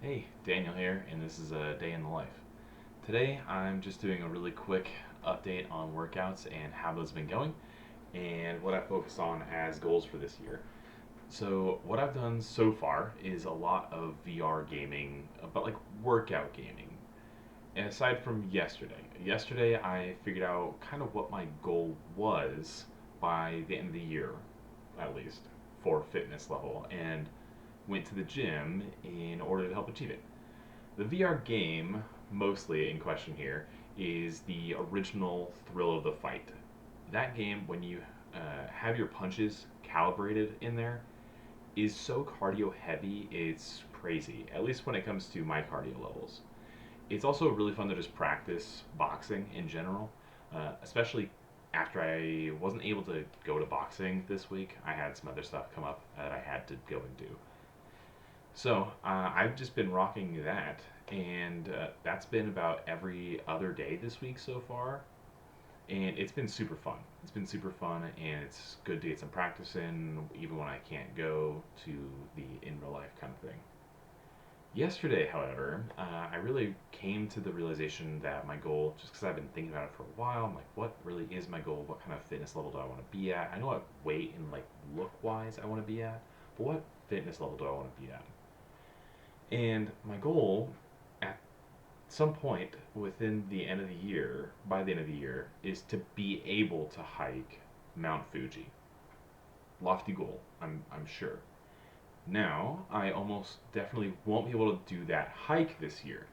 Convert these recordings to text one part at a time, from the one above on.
Hey, Daniel here, and this is a day in the life. Today, I'm just doing a really quick update on workouts and how those have been going, and what I focus on as goals for this year. So, what I've done so far is a lot of VR gaming, but like workout gaming. And aside from yesterday I figured out kind of what my goal was by the end of the year, at least, for fitness level, and went to the gym in order to help achieve it. The VR game, mostly in question here, is the original Thrill of the Fight. That game, when you have your punches calibrated in there, is so cardio heavy, it's crazy, at least when it comes to my cardio levels. It's also really fun to just practice boxing in general, especially after I wasn't able to go to boxing this week. I had some other stuff come up that I had to go and do. So I've just been rocking that, and that's been about every other day this week so far, and it's been super fun. It's been super fun, and it's good to get some practice in, even when I can't go to the in real life kind of thing. Yesterday, however, I really came to the realization that my goal, just because I've been thinking about it for a while, I'm like, what really is my goal? What kind of fitness level do I want to be at? I know what weight and like look wise I want to be at, but what fitness level do I want to be at? And my goal at some point within the end of the year, by the end of the year, is to be able to hike Mount Fuji. Lofty goal, I'm sure. Now, I almost definitely won't be able to do that hike this year.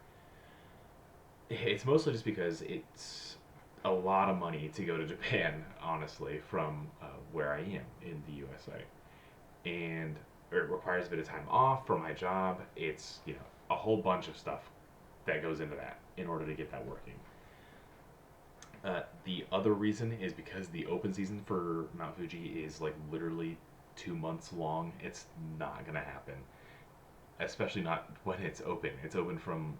It's mostly just because it's a lot of money to go to Japan, honestly, from where I am in the USA. And it requires a bit of time off from my job. It's, a whole bunch of stuff that goes into that in order to get that working. The other reason is because the open season for Mount Fuji is like literally 2 months long. It's not gonna happen, especially not when it's open. It's open from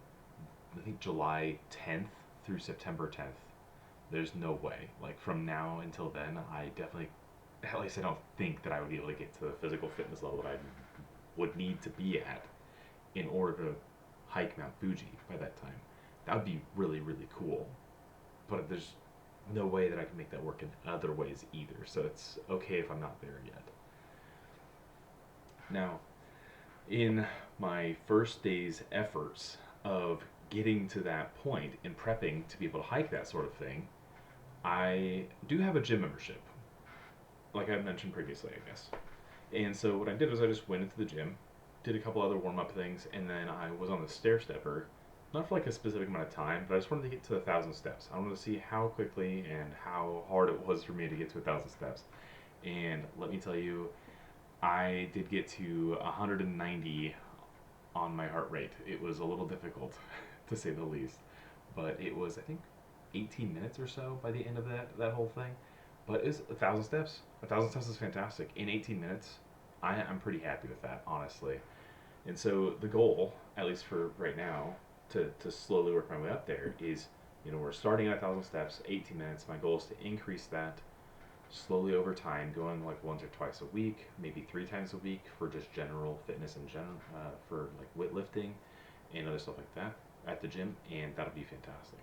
I think July 10th through September 10th. There's no way. Like from now until then, I definitely, at least I don't think that I would be able to get to the physical fitness level that I would need to be at in order to hike Mount Fuji by that time. That would be really, really cool. But there's no way that I can make that work in other ways either. So it's okay if I'm not there yet. Now, in my first day's efforts of getting to that point in prepping to be able to hike that sort of thing, I do have a gym membership, like I mentioned previously, I guess. And so what I did was I just went into the gym, did a couple other warm up things, and then I was on the stair stepper, not for like a specific amount of time, but I just wanted to get to 1,000 steps. I wanted to see how quickly and how hard it was for me to get to 1,000 steps. And let me tell you, I did get to 190 on my heart rate. It was a little difficult, to say the least, but it was I think 18 minutes or so by the end of that whole thing. But it's 1,000 steps. 1,000 steps is fantastic in 18 minutes. I'm pretty happy with that, honestly. And so the goal, at least for right now, to slowly work my way up there is, we're starting at 1,000 steps, 18 minutes. My goal is to increase that slowly over time, going like once or twice a week, maybe 3 times a week for just general fitness and general for like weightlifting and other stuff like that at the gym, and that'll be fantastic.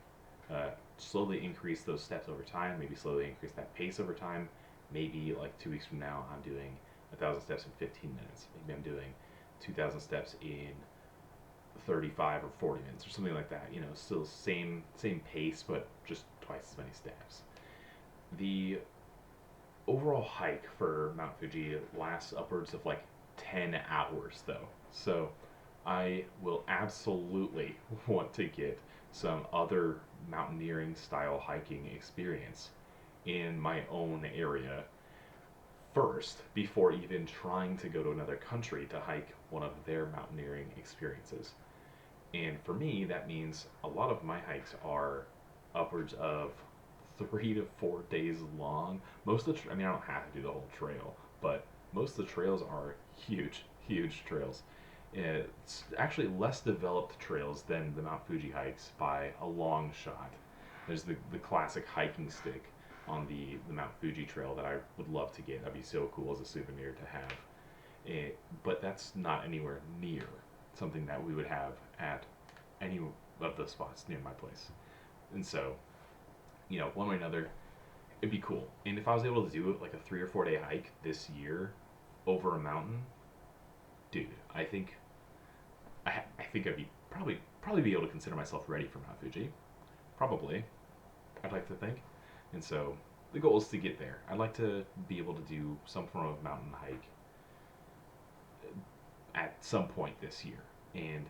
Slowly increase those steps over time, maybe slowly increase that pace over time. Maybe like 2 weeks from now, I'm doing 1,000 steps in 15 minutes. Maybe I'm doing 2,000 steps in 35 or 40 minutes or something like that. Still same pace, but just twice as many steps. The overall hike for Mount Fuji lasts upwards of like 10 hours though. So I will absolutely want to get some other mountaineering style hiking experience in my own area first before even trying to go to another country to hike one of their mountaineering experiences. And for me, that means a lot of my hikes are upwards of 3 to 4 days long. Most of the, I mean, I don't have to do the whole trail, but most of the trails are huge, huge trails. It's actually less developed trails than the Mount Fuji hikes by a long shot. There's the classic hiking stick on the Mount Fuji trail that I would love to get. That'd be so cool as a souvenir to have. But that's not anywhere near something that we would have at any of the spots near my place. And so, one way or another, it'd be cool. And if I was able to do it like a 3 or 4 day hike this year over a mountain, dude, I think I'd be probably be able to consider myself ready for Mount Fuji. Probably, I'd like to think. And so the goal is to get there. I'd like to be able to do some form of mountain hike at some point this year, and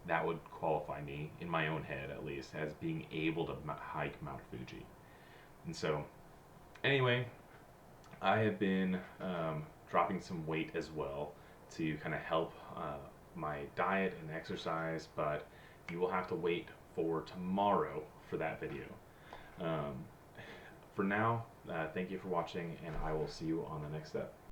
that would qualify me in my own head at least as being able to hike Mount Fuji. And so, anyway, I have been dropping some weight as well to kind of help my diet and exercise, but you will have to wait for tomorrow for that video. Um, for now, thank you for watching, and I will see you on the next step.